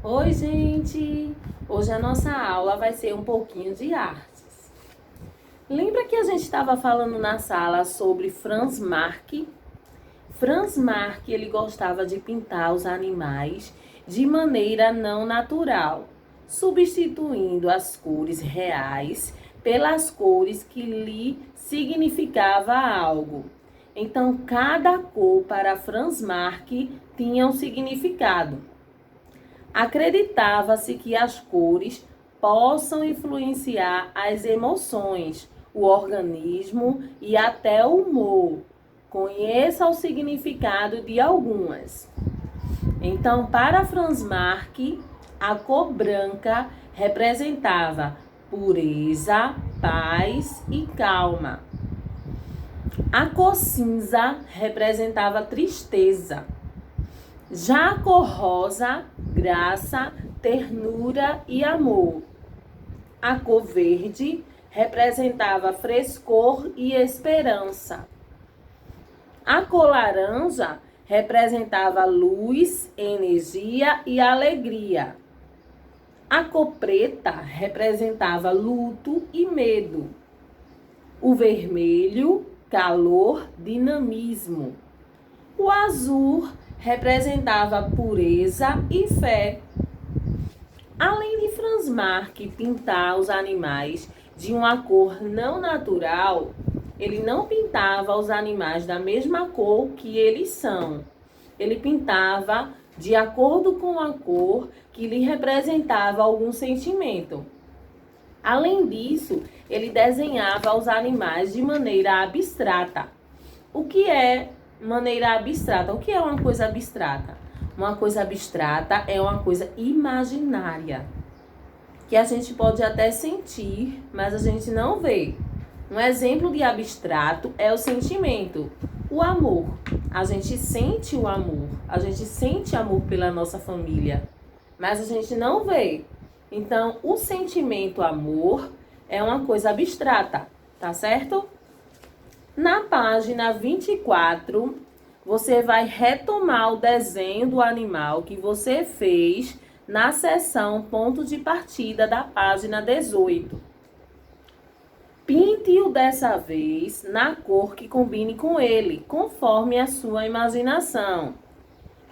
Oi, gente! Hoje a nossa aula vai ser um pouquinho de artes. Lembra que a gente estava falando na sala sobre Franz Marc? Franz Marc, ele gostava de pintar os animais de maneira não natural, substituindo as cores reais pelas cores que lhe significava algo. Então, cada cor para Franz Marc tinha um significado. Acreditava-se que as cores possam influenciar as emoções, o organismo e até o humor. Conheça o significado de algumas. Então, para Franz Marc, a cor branca representava pureza, paz e calma. A cor cinza representava tristeza. Já a cor rosa, graça, ternura e amor. A cor verde representava frescor e esperança. A cor laranja representava luz, energia e alegria. A cor preta representava luto e medo. O vermelho, calor, dinamismo. O azul representava pureza e fé. Além de Franz Marc pintar os animais de uma cor não natural, ele não pintava os animais da mesma cor que eles são. Ele pintava de acordo com a cor que lhe representava algum sentimento. Além disso, ele desenhava os animais de maneira abstrata. O que é maneira abstrata? O que é uma coisa abstrata? Uma coisa abstrata é uma coisa imaginária, que a gente pode até sentir, mas a gente não vê. Um exemplo de abstrato é o sentimento, o amor. A gente sente o amor, a gente sente amor pela nossa família, mas a gente não vê. Então, o sentimento amor é uma coisa abstrata, tá certo? Na página 24, você vai retomar o desenho do animal que você fez na seção ponto de partida da página 18. Pinte-o dessa vez na cor que combine com ele, conforme a sua imaginação.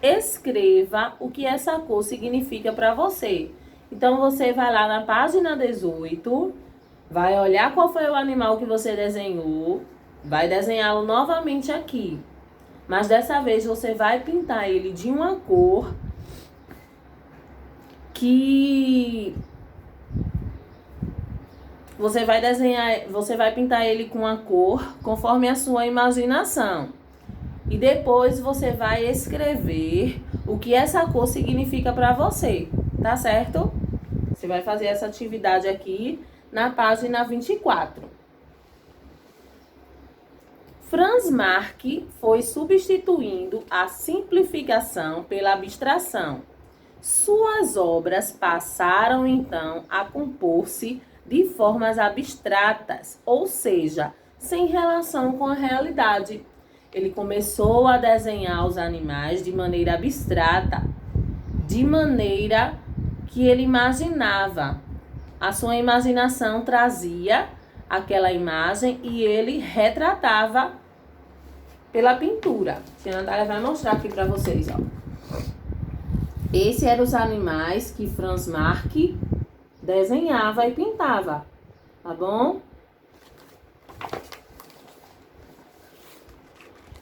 Escreva o que essa cor significa para você. Então, você vai lá na página 18, vai olhar qual foi o animal que você desenhou, vai desenhá-lo novamente aqui. Mas dessa vez você vai pintar ele de uma cor que você vai pintar ele com a cor conforme a sua imaginação. E depois você vai escrever o que essa cor significa para você, tá certo? Você vai fazer essa atividade aqui na página 24. Franz Marc foi substituindo a simplificação pela abstração. Suas obras passaram então a compor-se de formas abstratas, ou seja, sem relação com a realidade. Ele começou a desenhar os animais de maneira abstrata, de maneira que ele imaginava. A sua imaginação trazia aquela imagem e ele retratava pela pintura. A Tia Natália vai mostrar aqui para vocês, ó. Esses eram os animais que Franz Marc desenhava e pintava, tá bom?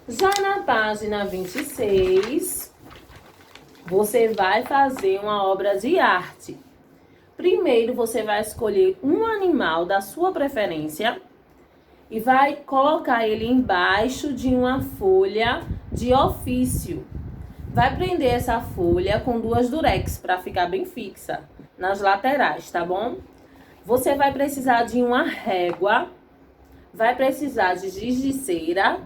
Já na página 26, você vai fazer uma obra de arte. Primeiro, você vai escolher um animal da sua preferência e vai colocar ele embaixo de uma folha de ofício. Vai prender essa folha com 2 durex para ficar bem fixa nas laterais, tá bom? Você vai precisar de uma régua, vai precisar de giz de cera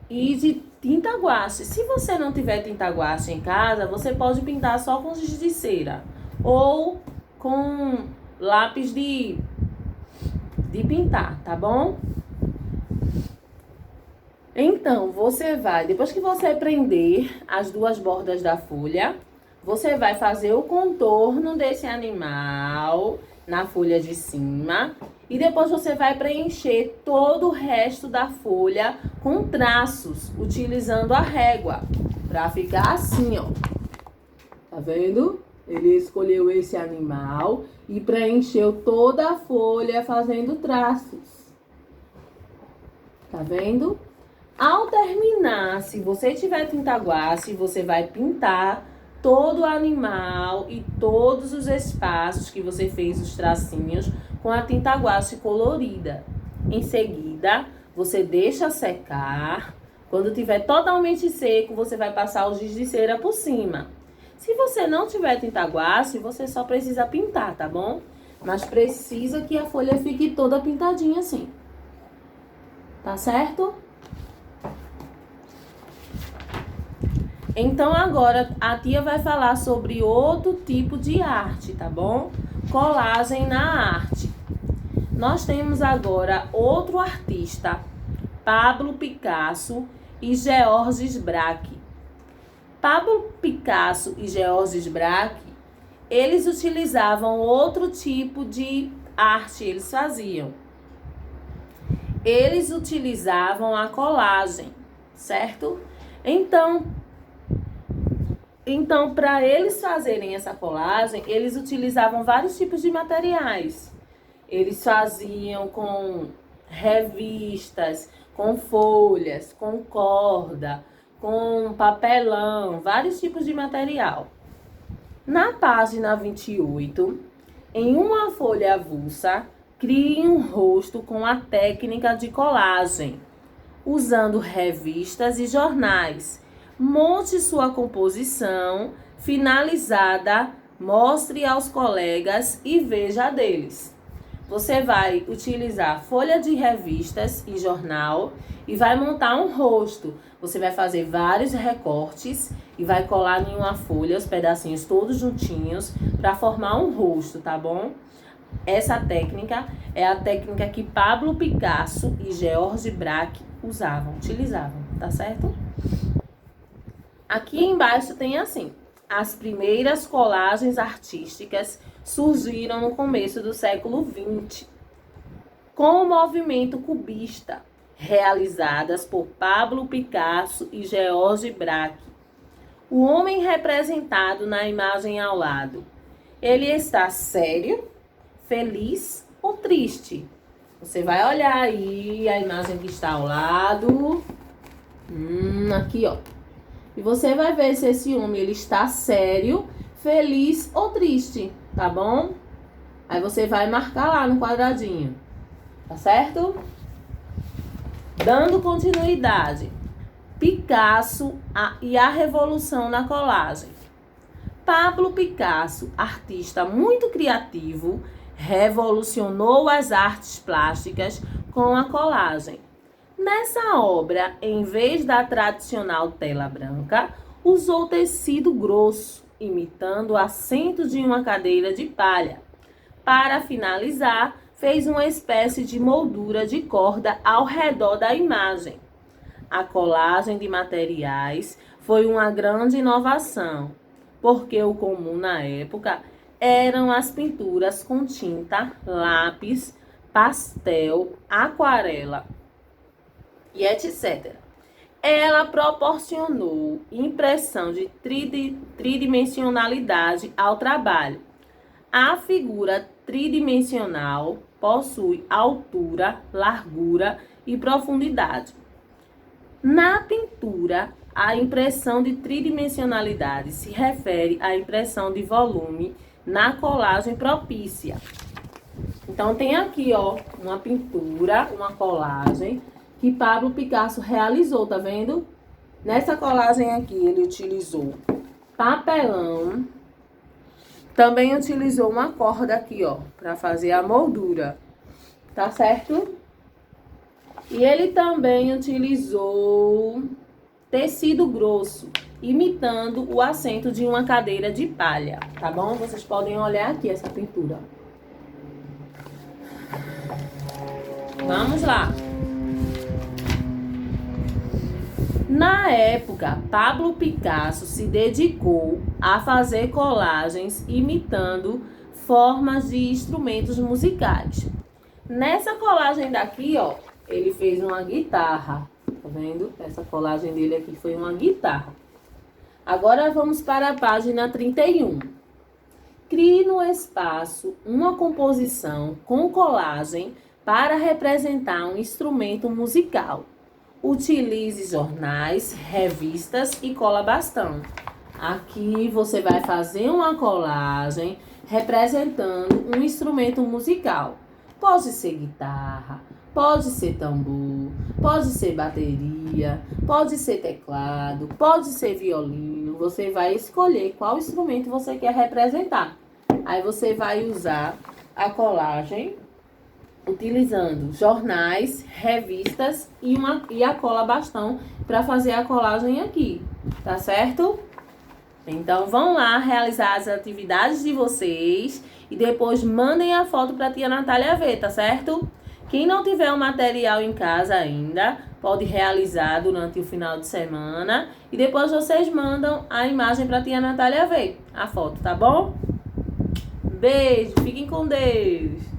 e de tinta guache. Se você não tiver tinta guache em casa, você pode pintar só com giz de cera ou com lápis de pintar, tá bom? Então, você vai, depois que você prender as 2 bordas da folha, Você vai fazer o contorno desse animal na folha de cima e depois você vai preencher todo o resto da folha com traços, utilizando a régua, para ficar assim, ó. Tá vendo? Ele escolheu esse animal e preencheu toda a folha fazendo traços. Tá vendo? Ao terminar, se você tiver tinta guache, você vai pintar todo o animal e todos os espaços que você fez os tracinhos com a tinta guache colorida. Em seguida, você deixa secar. Quando tiver totalmente seco, você vai passar o giz de cera por cima. Se você não tiver tinta guache, você só precisa pintar, tá bom? Mas precisa que a folha fique toda pintadinha assim. Tá certo? Então agora a tia vai falar sobre outro tipo de arte, tá bom? Colagem na arte. Nós temos agora outro artista, Pablo Picasso e Georges Braque. Pablo Picasso e Georges Braque, eles utilizavam outro tipo de arte, eles faziam. Eles utilizavam a colagem, certo? Então, para eles fazerem essa colagem, eles utilizavam vários tipos de materiais. Eles faziam com revistas, com folhas, com corda, com papelão, vários tipos de material. Na página 28, em uma folha avulsa, crie um rosto com a técnica de colagem, usando revistas e jornais. Monte sua composição, finalizada, mostre aos colegas e veja a deles. Você vai utilizar folha de revistas e jornal e vai montar um rosto. Você vai fazer vários recortes e vai colar em uma folha os pedacinhos todos juntinhos para formar um rosto, tá bom? Essa técnica é a técnica que Pablo Picasso e Georges Braque utilizavam, tá certo? Aqui embaixo tem assim: as primeiras colagens artísticas surgiram no começo do século XX, com o movimento cubista, realizadas por Pablo Picasso e Georges Braque. O homem representado na imagem ao lado, ele está sério, feliz ou triste? Você vai olhar aí a imagem que está ao lado. Aqui, ó. E você vai ver se esse homem ele está sério, feliz ou triste, tá bom? Aí você vai marcar lá no quadradinho, tá certo? Dando continuidade. Picasso e a revolução na colagem. Pablo Picasso, artista muito criativo, revolucionou as artes plásticas com a colagem. Nessa obra, em vez da tradicional tela branca, usou tecido grosso, imitando o assento de uma cadeira de palha. Para finalizar, fez uma espécie de moldura de corda ao redor da imagem. A colagem de materiais foi uma grande inovação, porque o comum na época eram as pinturas com tinta, lápis, pastel, aquarela e etc. Ela proporcionou impressão de tridimensionalidade ao trabalho. A figura tridimensional possui altura, largura e profundidade. Na pintura, a impressão de tridimensionalidade se refere à impressão de volume na colagem propícia. Então, tem aqui, ó, uma pintura, uma colagem que Pablo Picasso realizou, tá vendo? Nessa colagem aqui, ele utilizou papelão, também utilizou uma corda aqui, ó, para fazer a moldura, tá certo? E ele também utilizou tecido grosso, imitando o assento de uma cadeira de palha, tá bom? Vocês podem olhar aqui essa pintura. Vamos lá. Na época, Pablo Picasso se dedicou a fazer colagens imitando formas de instrumentos musicais. Nessa colagem daqui, ó, ele fez uma guitarra. Tá vendo? Essa colagem dele aqui foi uma guitarra. Agora vamos para a página 31. Crie no espaço uma composição com colagem para representar um instrumento musical. Utilize jornais, revistas e cola bastão. Aqui você vai fazer uma colagem representando um instrumento musical. Pode ser guitarra, pode ser tambor, pode ser bateria, pode ser teclado, pode ser violino. Você vai escolher qual instrumento você quer representar. Aí você vai usar a colagem utilizando jornais, revistas e a cola bastão para fazer a colagem aqui, tá certo? Então vão lá realizar as atividades de vocês e depois mandem a foto para a tia Natália ver, tá certo? Quem não tiver o material em casa ainda, pode realizar durante o final de semana e depois vocês mandam a imagem para a tia Natália ver, a foto, tá bom? Beijo, fiquem com Deus!